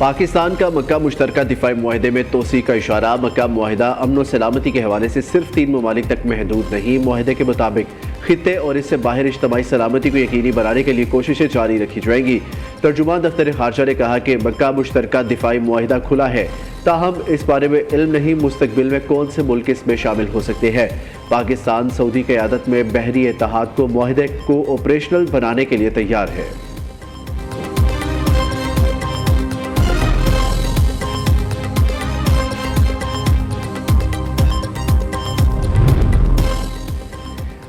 पाकिस्तान का मक्का मुश्तरका दिफाई मुआहदे में तोसी का इशारा। मक्का मुआहदा अमन व सलामती के हवाले से सिर्फ 3 ममालिक तक महदूद नहीं। मुआहदे के मुताबिक खित्ते और इससे बाहर इज्तिमाई सलामती को यकीनी बनाने के लिए कोशिशें जारी रखी जाएंगी। तर्जुमान दफ्तर खारजा ने कहा कि मक्का मुश्तरका दिफाई मुआहदा खुला है, ताहम इस बारे में इल्म नहीं मुस्तकबिल में कौन से मुल्क इसमें शामिल हो सकते हैं। पाकिस्तान सऊदी क़यादत में बहरी इत्तेहाद को मुआहदे को ऑपरेशनल बनाने के लिए तैयार है।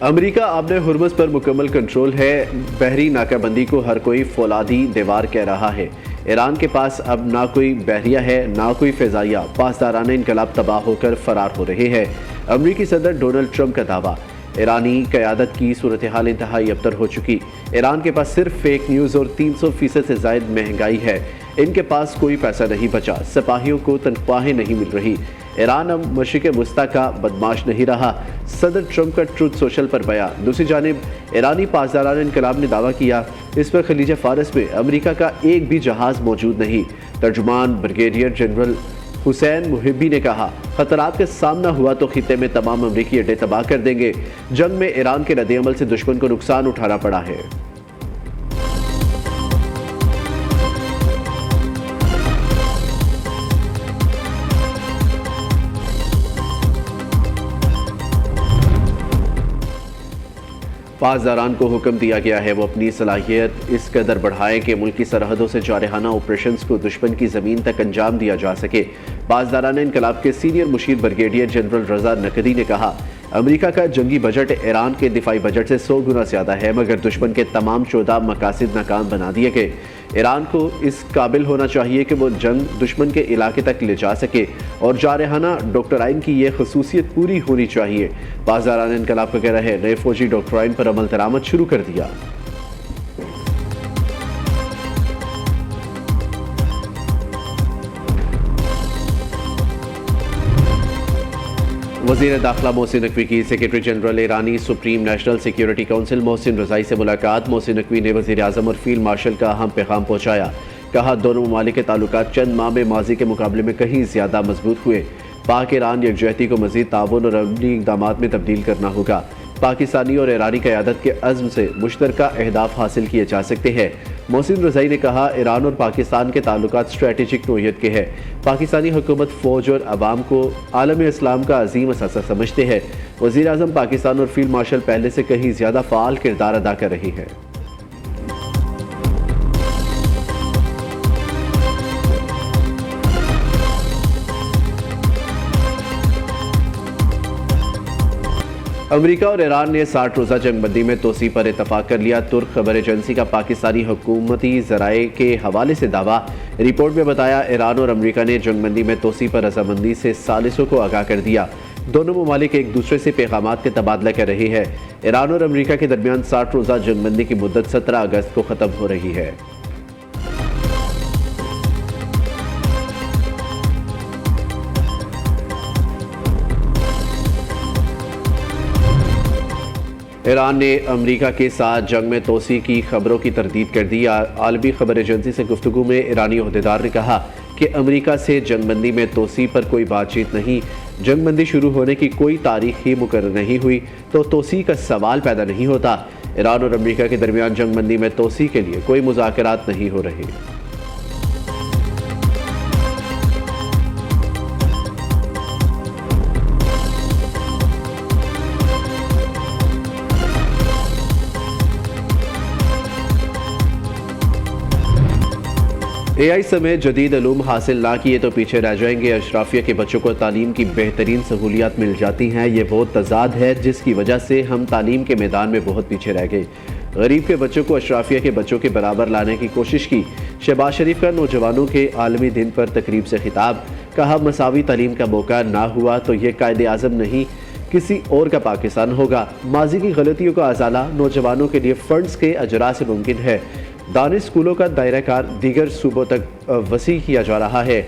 अमरीका आबने हुर्मुज़ पर मुकम्मल कंट्रोल है। बहरी नाकाबंदी को हर कोई फौलादी दीवार कह रहा है। ईरान के पास अब ना कोई बहरिया है ना कोई फ़िज़ाइया। पासदाराना इनकलाब तबाह होकर फरार हो रहे हैं। अमरीकी सदर डोनाल्ड ट्रंप का दावा। ईरानी क़यादत की सूरत हाल इंतहाई अबतर हो चुकी। ईरान के पास सिर्फ फेक न्यूज़ और 300% से ज़ायद महंगाई है। इनके पास कोई पैसा नहीं बचा। सिपाहियों को तनख्वाहें नहीं मिल रही। ईरान अब मशरिक़ वस्ता का बदमाश नहीं रहा। सदर ट्रंप का ट्रुथ सोशल पर बयान। दूसरी जानिब ईरानी पासदाराना इनकलाब ने दावा किया इस पर खलीज फ़ारस में अमरीका का एक भी जहाज़ मौजूद नहीं। तर्जुमान ब्रिगेडियर जनरल हुसैन मुहिब्बी ने कहा खतरात का सामना हुआ तो खित्ते में तमाम अमरीकी अड्डे तबाह कर देंगे। जंग में ईरान के रद्द-ए-अमल से दुश्मन को नुकसान उठाना पड़ा है। पासदारान को हुक्म दिया गया है वो अपनी सलाहियत इस कदर बढ़ाएं कि मुल्क की सरहदों से जारहाना ऑपरेशंस को दुश्मन की ज़मीन तक अंजाम दिया जा सके। पासदाराना इनकलाब के सीनियर मुशीर ब्रिगेडियर जनरल रज़ा नकदी ने कहा अमरीका का जंगी बजट ईरान के दिफाई बजट से 100 गुना ज़्यादा है, मगर दुश्मन के तमाम 14 मकासद नाकाम बना दिए गए। ईरान को इस काबिल होना चाहिए कि वो जंग दुश्मन के इलाके तक ले जा सके और जारहाना डॉक्टराइन की यह खसूसियत पूरी होनी चाहिए। पासदाराना इनकलाब का कहना है नए फौजी डॉक्टराइन पर अमल दरामद शुरू कर दिया। वज़ीर दाखिला मोहसिन नकवी की सेक्रेटरी जनरल ईरानी supreme national security council Mohsin Rezaei से मुलाकात। मोहसिन नकवी ने वज़ीर आज़म और फील्ड मार्शल का अहम पैगाम पहुँचाया। कहा दोनों ममालिक के ताल्लुकात चंद माह में माजी के मुकाबले में कहीं ज़्यादा मजबूत हुए। पाक ईरान यकजहती को मज़ीद ताउन और अमनी इक़दामात में तब्दील करना होगा। पाकिस्तानी और ईरानी क़यादत के अज़्म से मुश्तरका अहदाफ हासिल किए जा सकते हैं। मोहसिन रज़ाई ने कहा ईरान और पाकिस्तान के ताल्लुकात स्ट्रेटेजिक नोयत के हैं। पाकिस्तानी हुकूमत फ़ौज और अवाम को आलम इस्लाम का अजीम असासा समझते हैं। वज़ीर आज़म पाकिस्तान और फील्ड मार्शल पहले से कहीं ज़्यादा फ़ाल किरदार अदा कर रही हैं। अमरीका और ईरान ने 60 रोज़ा जंगबंदी में तोसी पर इतफाक़ कर लिया। तुर्क खबर एजेंसी का पाकिस्तानी हुकूमती ज़राए के हवाले से दावा। रिपोर्ट में बताया ईरान और अमरीका ने जंगबंदी में तोसी पर रजामंदी से सालिसों को आगाह कर दिया। दोनों ममालिक एक दूसरे से पैगामात के तबादला कर रहे हैं। ईरान और अमरीका के दरमियान 60 रोज़ा जंगबंदी की मुद्दत 17 अगस्त को ख़त्म हो रही है। ईरान ने अमरीका के साथ जंग में तोसी की खबरों की तरदीद कर दी। आलमी खबर एजेंसी से गुफ्तगू में ईरानी ओहदेदार ने कहा कि अमरीका से जंगबंदी में तोसी पर कोई बातचीत नहीं। जंगबंदी शुरू होने की कोई तारीख ही मुकर्रर नहीं हुई तो तोसी का सवाल पैदा नहीं होता। ईरान और अमरीका के दरमियान जंगबंदी में तोसी के लिए कोई मुज़ाकरात नहीं हो रहे। AI समेत जदीद इल्म हासिल ना किए तो पीछे रह जाएंगे। अशराफिया के बच्चों को तालीम की बेहतरीन सहूलियात मिल जाती हैं। ये वो तजाद है जिसकी वजह से हम तालीम के मैदान में बहुत पीछे रह गए। गरीब के बच्चों को अशराफिया के बच्चों के बराबर लाने की कोशिश की। शहबाज शरीफ का नौजवानों के आलमी दिन पर तकरीब से खिताब। कहा मसावी तालीम का मौका ना हुआ तो ये कायदे आज़म नहीं किसी और का पाकिस्तान होगा। माजी की गलतियों का अजाला नौजवानों के लिए फंड्स के अजरा से मुमकिन है। दानिश स्कूलों का दायरा कार दीगर सूबों तक वसी किया जा रहा है।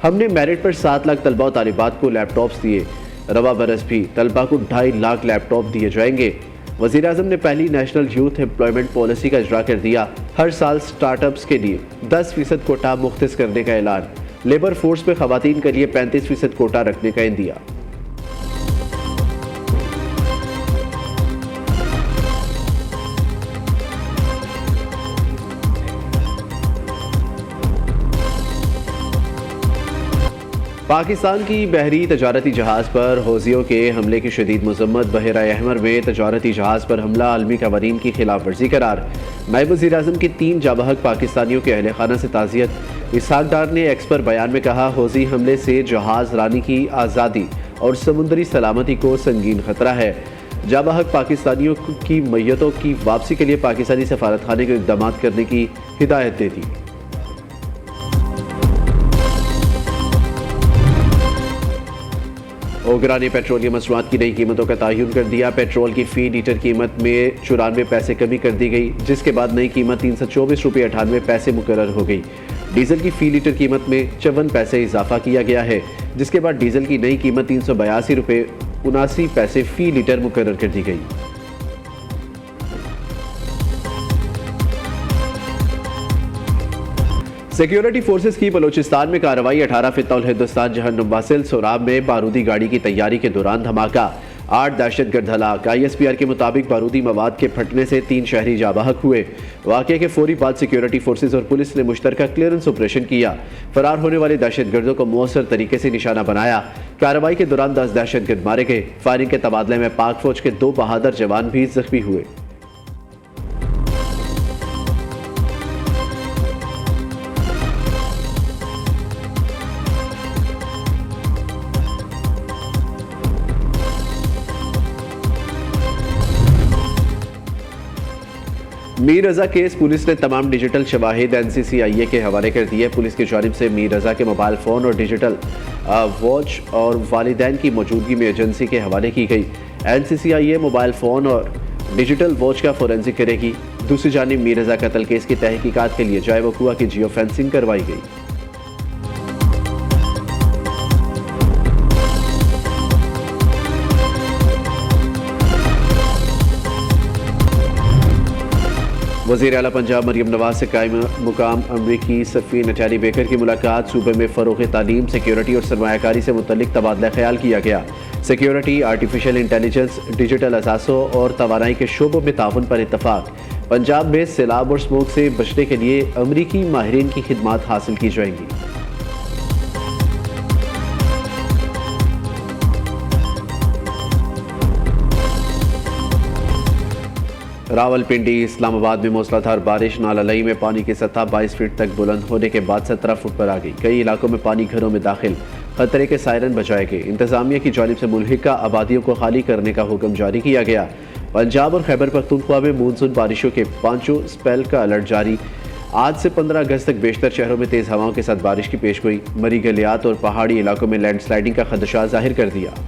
हमने मेरिट पर 7 लाख तलबा और तालिबात को लैपटॉप्स दिए। रवा बरस भी तलबा को 2.5 लाख लैपटॉप दिए जाएंगे। वज़ीर आज़म ने पहली नेशनल यूथ एम्प्लॉयमेंट पॉलिसी का इजरा कर दिया। हर साल स्टार्टअप्स के लिए 10% कोटा मुख्तस करने का ऐलान। लेबर फोर्स में खवातीन के लिए 35% कोटा रखने का इंदिया। पाकिस्तान की बहरी तजारती जहाज़ पर हौजियों के हमले की शदीद मजम्मत। बहरा अहमर में तजारती जहाज़ पर हमला आलमी कवानीन की खिलाफ वर्जी करार। नायब वज़ीर आज़म की 3 जाबहक पाकिस्तानियों के अहल खाना से ताज़ियत। इसहाक डार ने एक्स पर बयान में कहा, हौजी हमले से जहाज़ रानी की आज़ादी और समुद्री सलामती को संगीन खतरा है। जाबहक पाकिस्तानियों की मैयतों की वापसी के लिए पाकिस्तानी सफारत खाने को इक़दाम करने की हिदायत दे दी। ओगरा ने पेट्रोलियम मसनूआत की नई कीमतों का तयन कर दिया। पेट्रोल की फी लीटर कीमत में 94 पैसे कमी कर दी गई, जिसके बाद नई कीमत 324 रुपये 98 पैसे मुकर्रर हो गई। डीजल की फी लीटर कीमत में 54 पैसे इजाफा किया गया है, जिसके बाद डीजल की नई कीमत 382 रुपये 79 पैसे फी लीटर मुकर्रर कर दी गई। सिक्योरिटी फोर्सेस की बलोचिस्तान में कार्रवाई। 18 फितौल हिंदुस्तान जहन्नुम वासिल सोराब में बारूदी गाड़ी की तैयारी के दौरान धमाका, 8 दहशतगर्द हलाक। ISPR के मुताबिक बारूदी मवाद के फटने से 3 शहरी जाबाहक हुए। वाक़े के फौरी बाद सिक्योरिटी फोर्सेस और पुलिस ने मुश्तरका क्लियरेंस ऑपरेशन किया। फरार होने वाले दहशतगर्दों को मौसर तरीके से निशाना बनाया। कार्रवाई के दौरान 10 दहशतगर्द मारे गए। फायरिंग के तबादले में पाक फौज के 2 बहादुर जवान भी जख्मी हुए। मीर रजा केस पुलिस ने तमाम डिजिटल शवाहिद NCCIA के हवाले कर दिए। पुलिस की जानिब से मीर रजा के मोबाइल फ़ोन और डिजिटल वॉच और वालिदैन की मौजूदगी में एजेंसी के हवाले की गई। NCCIA मोबाइल फ़ोन और डिजिटल वॉच का फोरेंसिक करेगी। दूसरी जानिब मीर रजा कत्ल केस की तहकीकात के लिए जाए वकुआ की जियो फेंसिंग करवाई गई। वज़ीर आला पंजाब मरियम नवाज से कायम मुकाम अमरीकी सफ़ीर नटाली बेकर की मुलाकात। सूबे में फ़रोग़ तालीम, सिक्योरिटी और सरमायाकारी से मुतल्लिक तबादला ख्याल किया गया। सिक्योरिटी, आर्टिफिशियल इंटेलिजेंस, डिजिटल असासों और तवानाई के शोबों में ताउन पर इत्तफाक। पंजाब में सैलाब और स्मोक से बचने के लिए अमरीकी माहिरीन की खिदमात हासिल की जाएंगी। रावलपिंडी, इस्लामाबाद में मूसलाधार बारिश। नाला लई में पानी की सतह 22 फीट तक बुलंद होने के बाद 17 फुट पर आ गई। कई इलाकों में पानी घरों में दाखिल, खतरे के सायरन बजाए गए। इंतजामिया की जानिब से मुल्हिका आबादियों को खाली करने का हुक्म जारी किया गया। पंजाब और खैबर पख्तूनख्वा में मानसून बारिशों के 5 स्पेल का अलर्ट जारी। आज से 15 अगस्त तक बेशतर शहरों में तेज हवाओं के साथ बारिश की पेशगोई। मरी गलियात और पहाड़ी इलाकों में लैंडस्लाइडिंग का खदशा जाहिर कर दिया।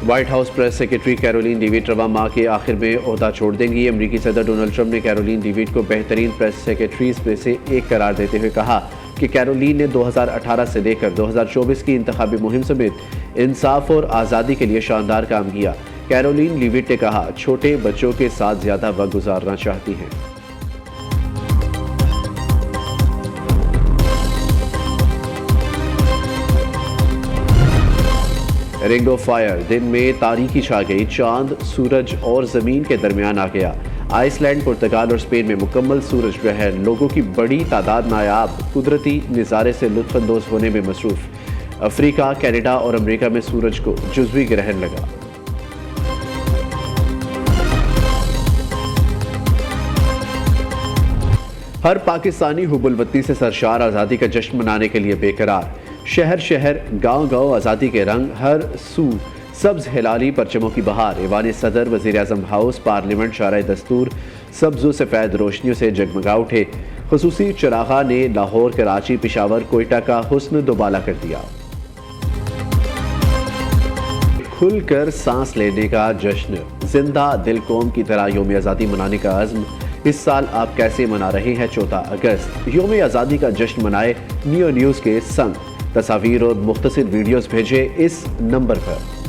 White house press secretary Karoline Leavitt रवा माह के आखिर में ओहदा छोड़ देंगी। अमरीकी सदर डोनाल्ड ट्रंप ने कैरोलिन लीविट को बेहतरीन प्रेस सेक्रेटरीज में से एक करार देते हुए कहा कि कैरोलिन ने 2018 से लेकर 2024 की इंतखाबी मुहिम समेत इंसाफ और आज़ादी के लिए शानदार काम किया। कैरोलिन लीविट ने कहा, छोटे बच्चों के साथ ज़्यादा वक्त गुजारना चाहती हैं। रिंग ऑफ फायर, दिन में तारीकी छा गई। चांद, सूरज और ज़मीन के दरमियान आ गया। आइसलैंड, पुर्तगाल और स्पेन में मुकम्मल सूरज ग्रहण। लोगों की बड़ी तादाद नायाब कुदरती नज़ारे से लुत्फ़अंदोज़ होने में मसरूफ़। अफ्रीका, कनाडा और अमेरिका में सूरज को जुज़वी ग्रहण लगा। हर पाकिस्तानी हुबुलवत्ती से सरशार आज़ादी का जश्न मनाने के लिए बेकरार। शहर शहर, गांव गांव आज़ादी के रंग, हर सू सब्ज़ हिलाली परचमों की बहार। ऐवान सदर, वज़ीर आज़म हाउस, पार्लियामेंट, शारा दस्तूर सब्ज़ सफ़ेद रोशनियों से जगमगा उठे। खुसूसी चरागा ने लाहौर, कराची, पेशावर, कोयटा का हुस्न दोबाला कर दिया। खुलकर सांस लेने का जश्न, जिंदा दिल कौम की तरह योम आज़ादी मनाने का अज़्म। इस साल आप कैसे मना रहे हैं 14 अगस्त? योम आज़ादी का जश्न मनाए नियो न्यूज़ के संग। तस्वीर और मुख्तसर वीडियोस भेजें इस नंबर पर।